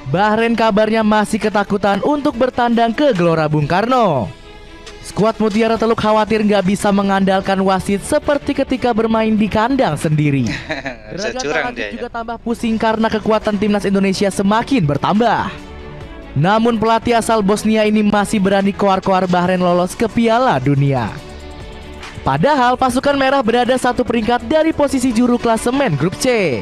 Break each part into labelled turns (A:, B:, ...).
A: Bahrain kabarnya masih ketakutan untuk bertandang ke Gelora Bung Karno. Skuad Mutiara Teluk khawatir nggak bisa mengandalkan wasit seperti ketika bermain di kandang sendiri. Dragan Talajik juga tambah pusing karena kekuatan timnas Indonesia semakin bertambah. Namun pelatih asal Bosnia ini masih berani koar-koar Bahrain lolos ke Piala Dunia. Padahal pasukan merah berada satu peringkat dari posisi juru klasemen grup C.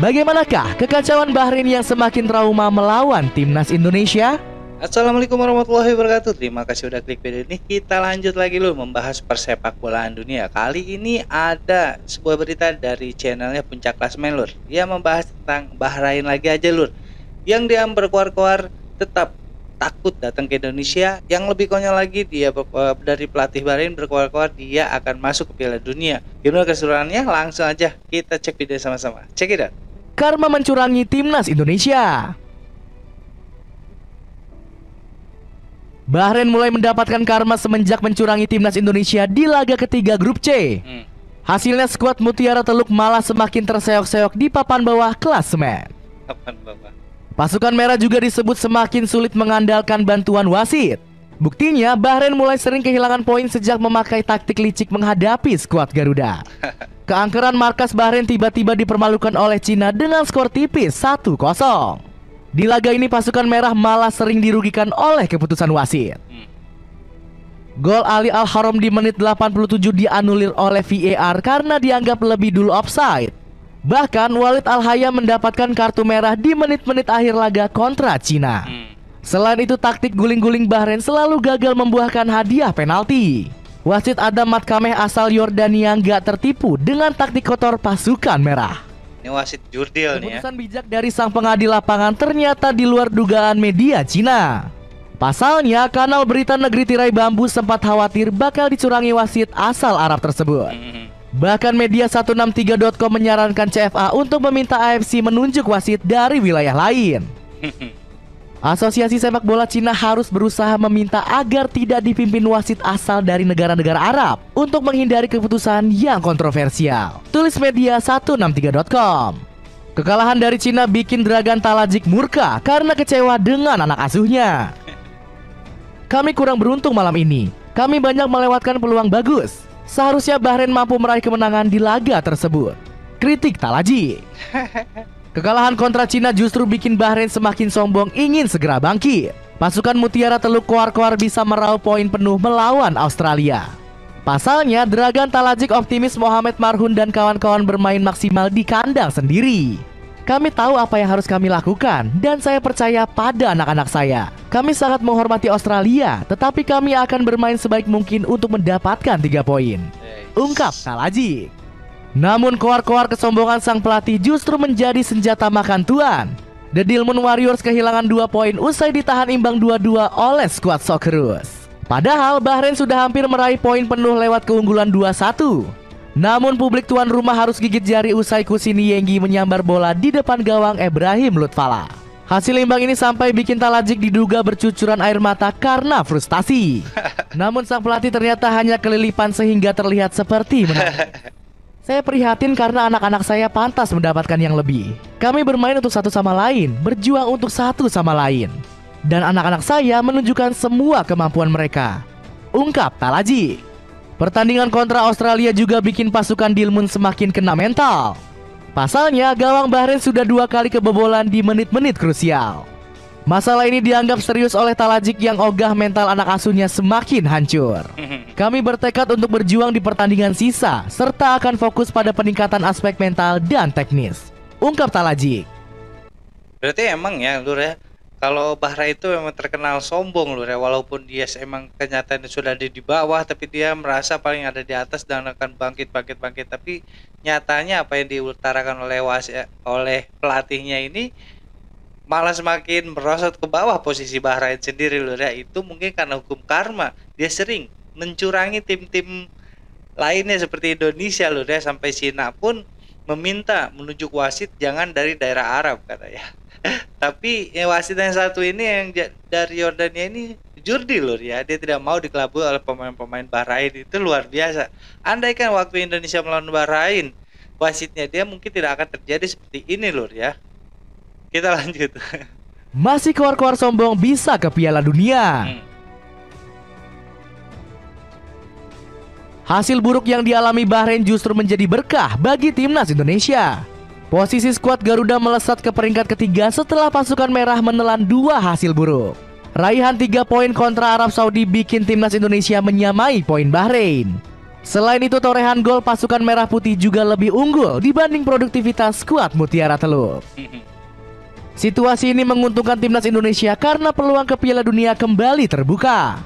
A: Bagaimanakah kekacauan Bahrain yang semakin trauma melawan timnas Indonesia?
B: Assalamualaikum warahmatullahi wabarakatuh. Terima kasih udah klik video ini. Kita lanjut lagi loh membahas persepak bolaan dunia. Kali ini ada sebuah berita dari channelnya Puncak Klasemen lur. Dia membahas tentang Bahrain lagi aja lur. Yang dia berkoar-koar tetap takut datang ke Indonesia. Yang lebih konyol lagi, dia dari pelatih Bahrain berkoar-koar dia akan masuk ke Piala Dunia. Gimana keseluruhannya? Langsung aja kita cek video sama-sama. Cek it out.
A: Karma mencurangi timnas Indonesia. Bahrain mulai mendapatkan karma semenjak mencurangi timnas Indonesia di laga ketiga grup C. Hasilnya skuad Mutiara Teluk malah semakin terseok-seok di papan bawah klasemen. Pasukan merah juga disebut semakin sulit mengandalkan bantuan wasit. Buktinya Bahrain mulai sering kehilangan poin sejak memakai taktik licik menghadapi skuad Garuda. Keangkeran markas Bahrain tiba-tiba dipermalukan oleh Cina dengan skor tipis 1-0. Di laga ini pasukan merah malah sering dirugikan oleh keputusan wasit. Gol Ali Al-Haram di menit 87 dianulir oleh VAR karena dianggap lebih dulu offside. Bahkan Walid Al-Hayya mendapatkan kartu merah di menit-menit akhir laga kontra Cina. Selain itu taktik guling-guling Bahrain selalu gagal membuahkan hadiah penalti. Wasit Adam Matkameh asal Yordania nggak tertipu dengan taktik kotor pasukan merah.
B: Ini wasit jurdil nih ya.
A: Keputusan bijak dari sang pengadil lapangan ternyata di luar dugaan media Cina. Pasalnya, kanal berita negeri tirai bambu sempat khawatir bakal dicurangi wasit asal Arab tersebut. Bahkan media 163.com menyarankan CFA untuk meminta AFC menunjuk wasit dari wilayah lain. Asosiasi sepak bola Cina harus berusaha meminta agar tidak dipimpin wasit asal dari negara-negara Arab untuk menghindari keputusan yang kontroversial. Tulis media 163.com. Kekalahan dari Cina bikin Dragan Talajik murka karena kecewa dengan anak asuhnya. Kami kurang beruntung malam ini. Kami banyak melewatkan peluang bagus. Seharusnya Bahrain mampu meraih kemenangan di laga tersebut. Kritik Talajik. Kekalahan kontra Cina justru bikin Bahrain semakin sombong ingin segera bangkit. Pasukan Mutiara Teluk koar-koar bisa meraup poin penuh melawan Australia. Pasalnya, Dragan Talajik optimis Mohamed Marhun dan kawan-kawan bermain maksimal di kandang sendiri. Kami tahu apa yang harus kami lakukan dan saya percaya pada anak-anak saya. Kami sangat menghormati Australia, tetapi kami akan bermain sebaik mungkin untuk mendapatkan 3 poin. Ungkap Talajik. Namun koar-koar kesombongan sang pelatih justru menjadi senjata makan tuan. The Dilmun Warriors kehilangan 2 poin usai ditahan imbang 2-2 oleh skuad Socceroos. Padahal Bahrain sudah hampir meraih poin penuh lewat keunggulan 2-1. Namun publik tuan rumah harus gigit jari usai Kusini Yenggi menyambar bola di depan gawang Ibrahim Lutfala. Hasil imbang ini sampai bikin Talajik diduga bercucuran air mata karena frustasi. Namun sang pelatih ternyata hanya kelilipan sehingga terlihat seperti menangis. Saya prihatin karena anak-anak saya pantas mendapatkan yang lebih. Kami bermain untuk satu sama lain, berjuang untuk satu sama lain. Dan anak-anak saya menunjukkan semua kemampuan mereka. Ungkap Talajik. Pertandingan kontra Australia juga bikin pasukan Dilmun semakin kena mental. Pasalnya, gawang Bahrain sudah 2 kali kebobolan di menit-menit krusial. Masalah ini dianggap serius oleh Talajik yang ogah mental anak asuhnya semakin hancur. Kami bertekad untuk berjuang di pertandingan sisa, serta akan fokus pada peningkatan aspek mental dan teknis. Ungkap Talajik.
B: Berarti emang ya lur ya, kalau Bahrain itu memang terkenal sombong lur ya. Walaupun dia emang kenyataannya sudah ada di bawah, tapi dia merasa paling ada di atas dan akan bangkit. Tapi nyatanya apa yang diutarakan oleh pelatihnya ini malah semakin merosot ke bawah posisi Bahrain sendiri lur ya. Itu mungkin karena hukum karma. Dia sering mencurangi tim-tim lainnya seperti Indonesia lur ya. Sampai Cina pun meminta menunjuk wasit jangan dari daerah Arab katanya. Tapi wasit yang satu ini yang dari Yordania ini jurdil lur ya. Dia tidak mau dikelabui oleh pemain-pemain Bahrain. Itu luar biasa. Andaikan waktu Indonesia melawan Bahrain wasitnya dia, mungkin tidak akan terjadi seperti ini lur ya. Kita lanjut.
A: masih keluar-keluar sombong bisa ke Piala Dunia. Hasil buruk yang dialami Bahrain justru menjadi berkah bagi timnas Indonesia. Posisi skuad Garuda melesat ke peringkat ketiga setelah pasukan merah menelan 2 hasil buruk. Raihan 3 poin kontra Arab Saudi bikin timnas Indonesia menyamai poin Bahrain. Selain itu torehan gol pasukan merah putih juga lebih unggul dibanding produktivitas skuad Mutiara Teluk. Situasi ini menguntungkan timnas Indonesia karena peluang ke Piala Dunia kembali terbuka.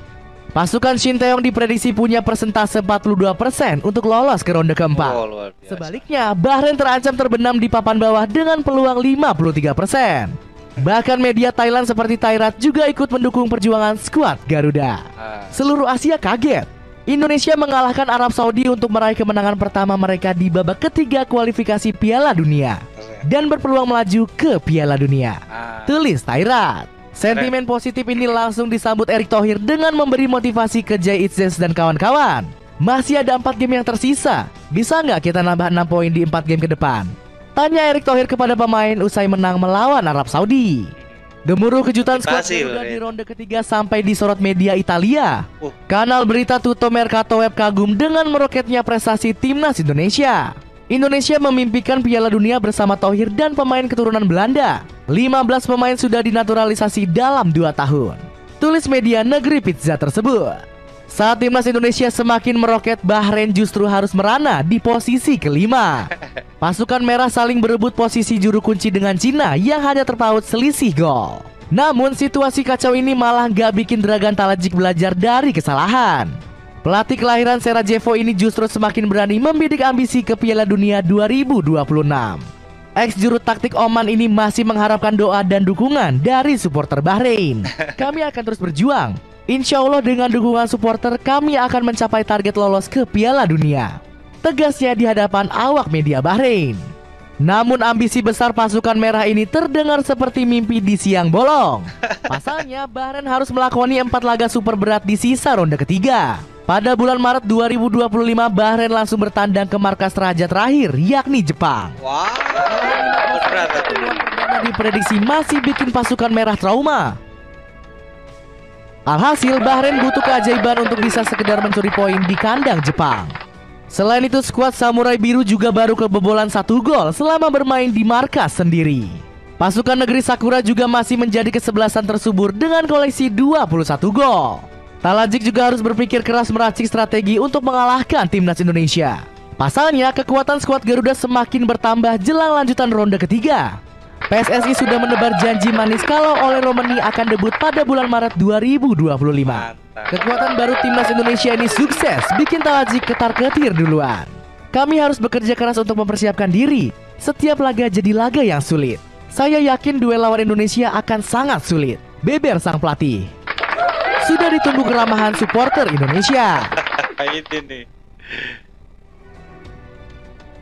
A: Pasukan Shin Taeyong diprediksi punya persentase 42% untuk lolos ke ronde keempat. Sebaliknya, Bahrain terancam terbenam di papan bawah dengan peluang 53%. Bahkan media Thailand seperti Thairat juga ikut mendukung perjuangan skuad Garuda. Seluruh Asia kaget. Indonesia mengalahkan Arab Saudi untuk meraih kemenangan pertama mereka di babak ketiga kualifikasi Piala Dunia dan berpeluang melaju ke Piala Dunia. Tulis Thairat. Sentimen positif ini langsung disambut Erick Thohir dengan memberi motivasi ke Jay Itzes dan kawan-kawan. Masih ada 4 game yang tersisa. Bisa nggak kita nambah 6 poin di 4 game ke depan? Tanya Erick Thohir kepada pemain usai menang melawan Arab Saudi. Gemuruh kejutan skuad Garuda di ronde ketiga sampai disorot media Italia. Kanal berita Tutto Mercato Web kagum dengan meroketnya prestasi timnas Indonesia. Indonesia memimpikan Piala Dunia bersama Thohir dan pemain keturunan Belanda. 15 pemain sudah dinaturalisasi dalam 2 tahun. Tulis media negeri pizza tersebut. Saat timnas Indonesia semakin meroket, Bahrain justru harus merana di posisi kelima. Pasukan merah saling berebut posisi juru kunci dengan Cina yang hanya terpaut selisih gol. Namun situasi kacau ini malah gak bikin Dragan Talajik belajar dari kesalahan. Pelatih kelahiran Sarajevo ini justru semakin berani membidik ambisi ke Piala Dunia 2026. Ex juru taktik Oman ini masih mengharapkan doa dan dukungan dari supporter Bahrain. Kami akan terus berjuang. Insya Allah dengan dukungan supporter kami akan mencapai target lolos ke Piala Dunia. Tegasnya di hadapan awak media Bahrain. Namun ambisi besar pasukan merah ini terdengar seperti mimpi di siang bolong. Pasalnya Bahrain harus melakoni 4 laga super berat di sisa ronde ketiga. Pada bulan Maret 2025, Bahrain langsung bertandang ke markas raja terakhir, yakni Jepang. Perdana diprediksi masih bikin pasukan merah trauma. Alhasil, Bahrain butuh keajaiban untuk bisa sekedar mencuri poin di kandang Jepang. Selain itu, skuad Samurai Biru juga baru kebobolan 1 gol selama bermain di markas sendiri. Pasukan negeri Sakura juga masih menjadi kesebelasan tersubur dengan koleksi 21 gol. Talajik juga harus berpikir keras meracik strategi untuk mengalahkan timnas Indonesia. Pasalnya, kekuatan skuad Garuda semakin bertambah jelang lanjutan ronde ketiga. PSSI sudah menebar janji manis kalau Ole Romani akan debut pada bulan Maret 2025. Kekuatan baru timnas Indonesia ini sukses bikin Talajik ketar-ketir duluan. Kami harus bekerja keras untuk mempersiapkan diri. Setiap laga jadi laga yang sulit. Saya yakin duel lawan Indonesia akan sangat sulit. Beber sang pelatih. Sudah ditunggu keramahan supporter Indonesia.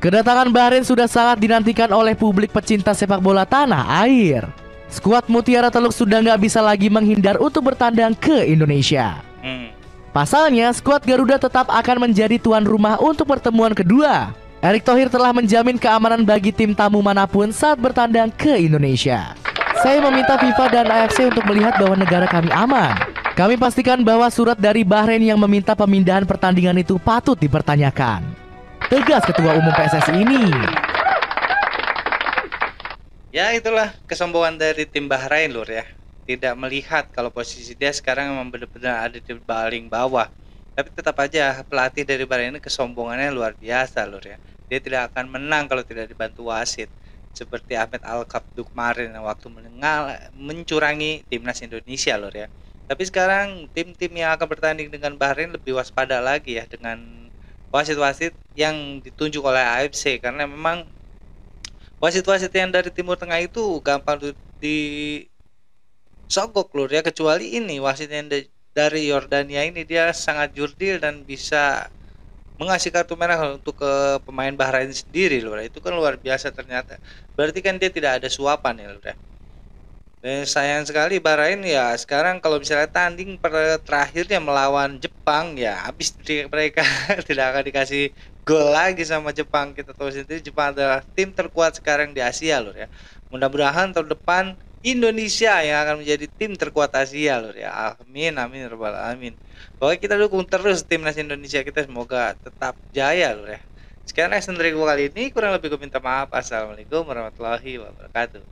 A: Kedatangan Bahrain sudah sangat dinantikan oleh publik pecinta sepak bola tanah air. Skuad Mutiara Teluk sudah nggak bisa lagi menghindar untuk bertandang ke Indonesia. Pasalnya, skuad Garuda tetap akan menjadi tuan rumah untuk pertemuan kedua. Erick Thohir telah menjamin keamanan bagi tim tamu manapun saat bertandang ke Indonesia. Saya meminta FIFA dan AFC untuk melihat bahwa negara kami aman. Kami pastikan bahwa surat dari Bahrain yang meminta pemindahan pertandingan itu patut dipertanyakan. Tegas Ketua Umum PSSI ini.
B: Ya itulah kesombongan dari tim Bahrain lur ya. Tidak melihat kalau posisi dia sekarang memang benar-benar ada di paling bawah. Tapi tetap aja pelatih dari Bahrain ini kesombongannya luar biasa lur ya. Dia tidak akan menang kalau tidak dibantu wasit. Seperti Ahmed Al-Kabdu kemarin waktu mencurangi timnas Indonesia lur ya. Tapi sekarang tim-tim yang akan bertanding dengan Bahrain lebih waspada lagi ya dengan wasit-wasit yang ditunjuk oleh AFC, karena memang wasit-wasit yang dari Timur Tengah itu gampang disogok lur ya, kecuali ini wasit yang dari Yordania ini dia sangat jurdil dan bisa mengasih kartu merah untuk ke pemain Bahrain sendiri lur. Itu kan luar biasa ternyata. Berarti kan dia tidak ada suapan ya lur ya. Dan sayang sekali Bahrain ya sekarang kalau misalnya tanding terakhirnya melawan Jepang ya habis mereka tidak akan dikasih gol lagi sama Jepang. Kita tahu sendiri Jepang adalah tim terkuat sekarang di Asia lur ya. Mudah-mudahan tahun depan Indonesia yang akan menjadi tim terkuat Asia lur ya. Amin amin ya rabbal alamin. Pokoknya kita dukung terus timnas Indonesia kita, semoga tetap jaya lur ya. Sekian lesson dari gua kali ini, kurang lebih gua minta maaf. Assalamualaikum warahmatullahi wabarakatuh.